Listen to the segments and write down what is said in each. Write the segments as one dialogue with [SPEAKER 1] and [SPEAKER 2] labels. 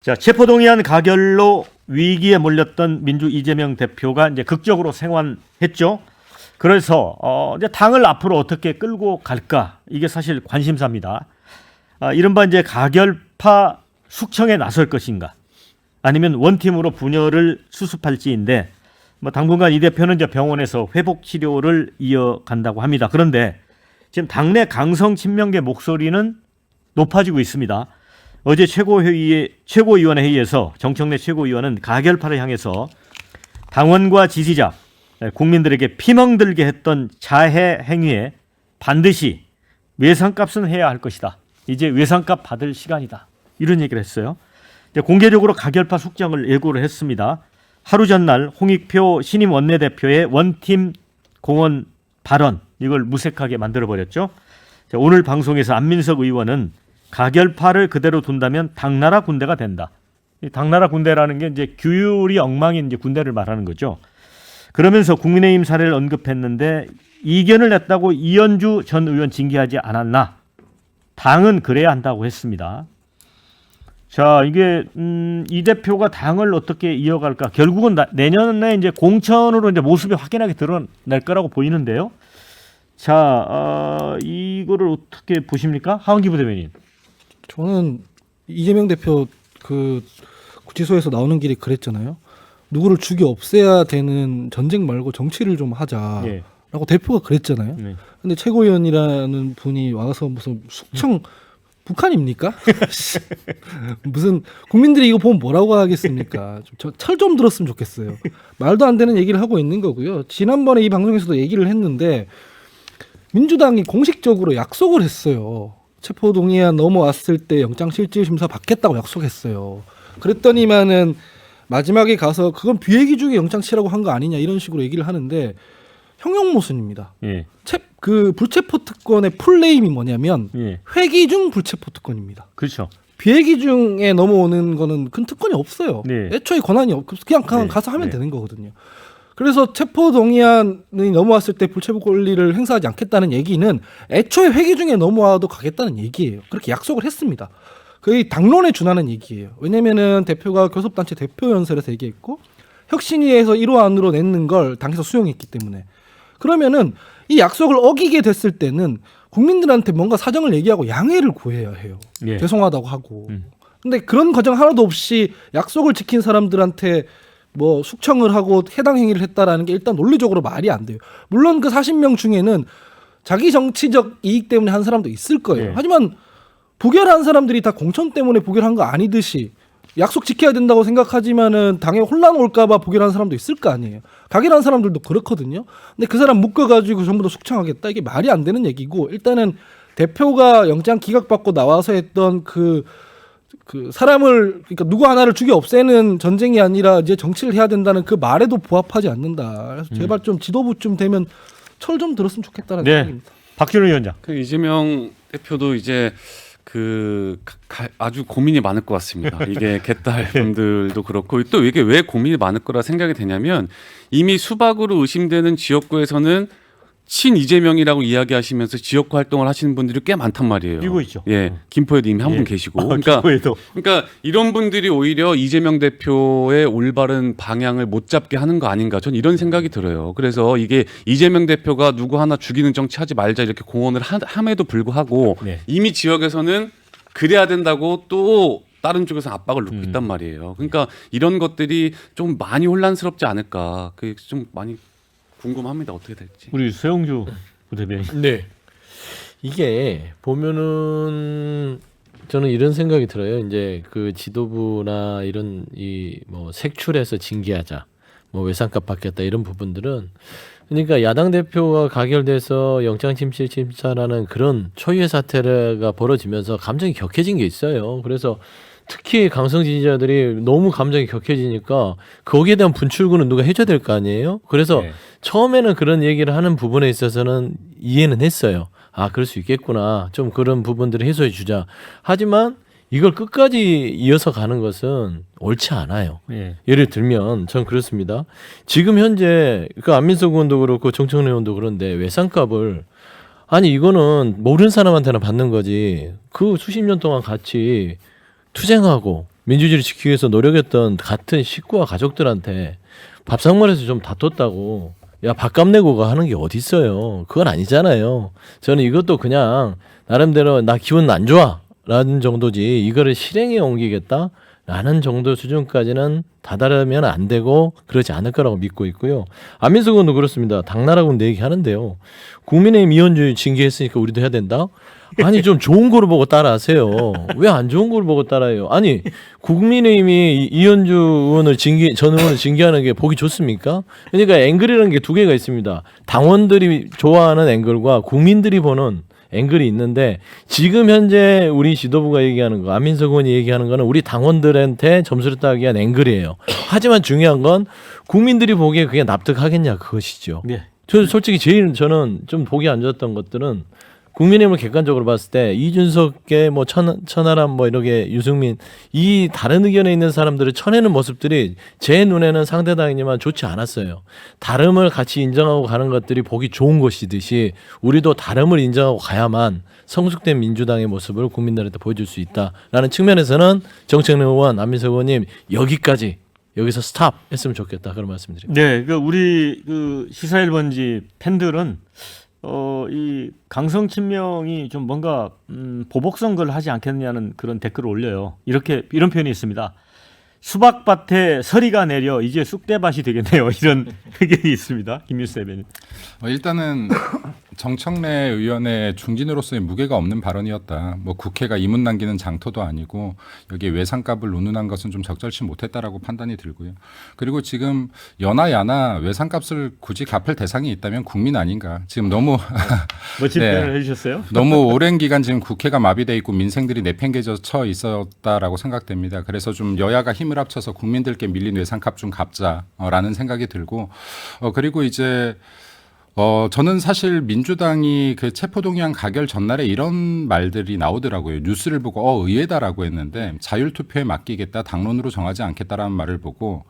[SPEAKER 1] 자, 체포동의안 가결로 위기에 몰렸던 민주 이재명 대표가 이제 극적으로 생還했죠. 그래서 이제 당을 앞으로 어떻게 끌고 갈까 이게 사실 관심사입니다. 이른바 이제 가결파 숙청에 나설 것인가, 아니면 원팀으로 분열을 수습할지인데, 뭐 당분간 이 대표는 이제 병원에서 회복 치료를 이어간다고 합니다. 그런데 지금 당내 강성 친명계 목소리는 높아지고 있습니다. 어제 최고위원회 회의에서 정청래 최고위원은 가결파를 향해서 당원과 지지자, 국민들에게 피멍들게 했던 자해 행위에 반드시 외상값은 해야 할 것이다. 이제 외상값 받을 시간이다. 이런 얘기를 했어요. 이제 공개적으로 가결파 숙청을 예고를 했습니다. 하루 전날 홍익표 신임 원내대표의 원팀 공언 발언, 이걸 무색하게 만들어버렸죠. 오늘 방송에서 안민석 의원은 가결파를 그대로 둔다면 당나라 군대가 된다. 이 당나라 군대라는 게 이제 규율이 엉망인 이제 군대를 말하는 거죠. 그러면서 국민의힘 사례를 언급했는데, 이견을 냈다고 이현주 전 의원 징계하지 않았나? 당은 그래야 한다고 했습니다. 자, 이게 이 대표가 당을 어떻게 이어갈까? 결국은 내년에 이제 공천으로 이제 모습이 확연하게 드러날 거라고 보이는데요. 자, 이거를 어떻게 보십니까, 하원기 부대변인?
[SPEAKER 2] 저는 이재명 대표 그 구치소에서 나오는 길이 그랬잖아요. 누구를 죽여 없애야 되는 전쟁 말고 정치를 좀 하자라고
[SPEAKER 1] 예.
[SPEAKER 2] 대표가 그랬잖아요.
[SPEAKER 1] 네.
[SPEAKER 2] 근데 최고위원이라는 분이 와서 무슨 숙청 북한입니까? 무슨 국민들이 이거 보면 뭐라고 하겠습니까? 철 좀 들었으면 좋겠어요. 말도 안 되는 얘기를 하고 있는 거고요. 지난번에 이 방송에서도 얘기를 했는데, 민주당이 공식적으로 약속을 했어요. 체포동의안 넘어왔을 때 영장실질심사 받겠다고 약속했어요. 그랬더니만은 마지막에 가서 그건 비회기 중에 영장치라고 한 거 아니냐 이런 식으로 얘기를 하는데, 형용 모순입니다.
[SPEAKER 1] 예.
[SPEAKER 2] 그 불체포 특권의 풀네임이 뭐냐면
[SPEAKER 1] 예.
[SPEAKER 2] 회기 중 불체포 특권입니다.
[SPEAKER 1] 그렇죠.
[SPEAKER 2] 비회기 중에 넘어오는 거는 큰 특권이 없어요.
[SPEAKER 1] 네.
[SPEAKER 2] 애초에 권한이 없고 그냥
[SPEAKER 1] 네.
[SPEAKER 2] 가서 하면
[SPEAKER 1] 네.
[SPEAKER 2] 되는 거거든요. 그래서 체포동의안이 넘어왔을 때 불체포 권리를 행사하지 않겠다는 얘기는 애초에 회기 중에 넘어와도 가겠다는 얘기예요. 그렇게 약속을 했습니다. 거의 당론에 준하는 얘기예요. 왜냐면은 대표가 교섭단체 대표 연설에서 얘기했고, 혁신위에서 1호안으로 냈는 걸 당에서 수용했기 때문에, 그러면은 이 약속을 어기게 됐을 때는 국민들한테 뭔가 사정을 얘기하고 양해를 구해야 해요.
[SPEAKER 1] 예.
[SPEAKER 2] 죄송하다고 하고. 근데 그런 과정 하나도 없이 약속을 지킨 사람들한테 뭐 숙청을 하고 해당 행위를 했다라는 게 일단 논리적으로 말이 안 돼요. 물론 그 40명 중에는 자기 정치적 이익 때문에 한 사람도 있을 거예요.
[SPEAKER 1] 예.
[SPEAKER 2] 하지만 부결한 사람들이 다 공천 때문에 부결한 거 아니듯이 약속 지켜야 된다고 생각하지만은 당에 혼란 올까봐 부결한 사람도 있을 거 아니에요. 가결한 사람들도 그렇거든요. 근데 그 사람 묶어가지고 전부 다 숙청하겠다, 이게 말이 안 되는 얘기고, 일단은 대표가 영장 기각받고 나와서 했던 그 사람을, 그러니까 누구 하나를 죽여 없애는 전쟁이 아니라 이제 정치를 해야 된다는 그 말에도 부합하지 않는다. 그래서 제발 좀 지도부쯤 되면 철 좀 들었으면 좋겠다는
[SPEAKER 1] 네.
[SPEAKER 2] 생각입니다.
[SPEAKER 1] 박준호 위원장.
[SPEAKER 3] 그 이재명 대표도 이제 아주 고민이 많을 것 같습니다. 이게 개딸 분들도 그렇고, 또 이게 왜 고민이 많을 거라 생각이 되냐면, 이미 수박으로 의심되는 지역구에서는 친 이재명이라고 이야기하시면서 지역구 활동을 하시는 분들이 꽤 많단 말이에요.
[SPEAKER 1] 이거 있죠.
[SPEAKER 3] 예, 김포에도 이미 한 분
[SPEAKER 1] 예.
[SPEAKER 3] 계시고.
[SPEAKER 1] 그러니까
[SPEAKER 3] 이런 분들이 오히려 이재명 대표의 올바른 방향을 못 잡게 하는 거 아닌가, 전 이런 생각이 들어요. 그래서 이게 이재명 대표가 누구 하나 죽이는 정치하지 말자 이렇게 공언을 함에도 불구하고,
[SPEAKER 1] 네.
[SPEAKER 3] 이미 지역에서는 그래야 된다고 또 다른 쪽에서 압박을 넣고 있단 말이에요. 그러니까 이런 것들이 좀 많이 혼란스럽지 않을까, 그게 좀 많이 궁금합니다. 어떻게 될지.
[SPEAKER 1] 우리 서영주 부대변인.
[SPEAKER 4] 네. 이게 보면은 저는 이런 생각이 들어요. 이제 그 지도부나 이런 이 뭐 색출해서 징계하자, 뭐 외상값 받겠다, 이런 부분들은, 그러니까 야당 대표가 가결돼서 영장실질심사라는 그런 초유의 사태가 벌어지면서 감정이 격해진 게 있어요. 그래서 특히 강성 지지자들이 너무 감정이 격해지니까 거기에 대한 분출구는 누가 해줘야 될 거 아니에요. 그래서
[SPEAKER 1] 네.
[SPEAKER 4] 처음에는 그런 얘기를 하는 부분에 있어서는 이해는 했어요. 아, 그럴 수 있겠구나. 좀 그런 부분들을 해소해 주자. 하지만 이걸 끝까지 이어서 가는 것은 옳지 않아요.
[SPEAKER 1] 예.
[SPEAKER 4] 예를 들면 전 그렇습니다. 지금 현재 그 안민석 의원도 그렇고 정청래 의원도 그런데 외상값을, 아니 이거는 모르는 사람한테나 받는 거지, 그 수십 년 동안 같이 투쟁하고 민주주의를 지키기 위해서 노력했던 같은 식구와 가족들한테 밥상머리에서 좀 다퉜다고 야 밥값 내고 하는 게 어디 있어요. 그건 아니잖아요. 저는 이것도 그냥 나름대로 나 기분 안 좋아라는 정도지 이거를 실행에 옮기겠다라는 정도 수준까지는 다다르면 안 되고 그러지 않을 거라고 믿고 있고요. 안민석 의원도 그렇습니다. 당나라고 내 얘기하는데요. 국민의힘 이현주 징계했으니까 우리도 해야 된다? 아니 좀 좋은 거를 보고 따라하세요. 왜 안 좋은 거를 보고 따라해요? 아니 국민의힘이 이현주 의원을 전 의원을 징계하는 게 보기 좋습니까? 그러니까 앵글이라는 게 두 개가 있습니다. 당원들이 좋아하는 앵글과 국민들이 보는 앵글이 있는데 지금 현재 우리 지도부가 얘기하는 거 안민석 의원이 얘기하는 거는 우리 당원들한테 점수를 따기 위한 앵글이에요. 하지만 중요한 건 국민들이 보기에 그게 납득하겠냐 그것이죠.
[SPEAKER 1] 네.
[SPEAKER 4] 저 솔직히 제일 저는 좀 보기 안 좋았던 것들은 국민의힘을 객관적으로 봤을 때 이준석의 뭐 천하람 뭐 이렇게 유승민 이 다른 의견에 있는 사람들을 쳐내는 모습들이 제 눈에는 상대당이지만 좋지 않았어요. 다름을 같이 인정하고 가는 것들이 보기 좋은 것이듯이 우리도 다름을 인정하고 가야만 성숙된 민주당의 모습을 국민들한테 보여줄 수 있다라는 측면에서는 정청래 의원, 안민석 의원님 여기서 스탑 했으면 좋겠다 그런 말씀드립니다.
[SPEAKER 1] 네, 그 우리 그 시사 1번지 팬들은 이 강성 친명이 좀 뭔가 보복 선거를 하지 않겠느냐는 그런 댓글을 올려요. 이런 표현이 있습니다. 수박밭에 서리가 내려 이제 쑥대밭이 되겠네요. 이런 의견이 있습니다. 김일수 대변인.
[SPEAKER 5] 일단은 정청래 의원의 중진으로서의 무게가 없는 발언이었다. 뭐 국회가 이문 남기는 장터도 아니고 여기에 외상값을 논의한 것은 좀 적절치 못했다라고 판단이 들고요. 그리고 지금 여나 야나 외상값을 굳이 갚을 대상이 있다면 국민 아닌가. 지금 너무
[SPEAKER 1] 멋진
[SPEAKER 5] 네.
[SPEAKER 1] 표현을 해주셨어요.
[SPEAKER 5] 너무 오랜 기간 지금 국회가 마비돼 있고 민생들이 내팽개쳐 있었다라고 생각됩니다. 그래서 좀 여야가 힘을 합쳐서 국민들께 밀린 외상값 좀 갚자라는 생각이 들고 그리고 이제 저는 사실 민주당이 그 체포동의안 가결 전날에 이런 말들이 나오더라고요. 뉴스를 보고 의외다라고 했는데 자율투표에 맡기겠다, 당론으로 정하지 않겠다라는 말을 보고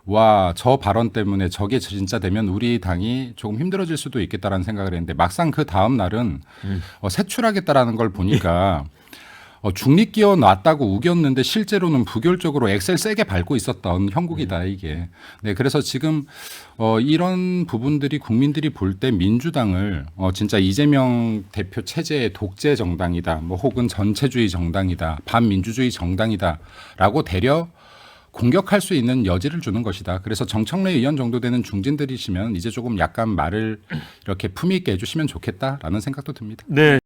[SPEAKER 5] 와, 저 발언 때문에 저게 진짜 되면 우리 당이 조금 힘들어질 수도 있겠다라는 생각을 했는데 막상 그 다음 날은 세출하겠다라는 걸 보니까 중립 끼워 놨다고 우겼는데 실제로는 부결적으로 엑셀 세게 밟고 있었던 형국이다 이게. 네, 그래서 지금 이런 부분들이 국민들이 볼 때 민주당을 진짜 이재명 대표 체제의 독재 정당이다, 뭐 혹은 전체주의 정당이다, 반민주주의 정당이다라고 대려 공격할 수 있는 여지를 주는 것이다. 그래서 정청래 의원 정도 되는 중진들이시면 이제 조금 약간 말을 이렇게 품위 있게 해주시면 좋겠다라는 생각도 듭니다.
[SPEAKER 1] 네,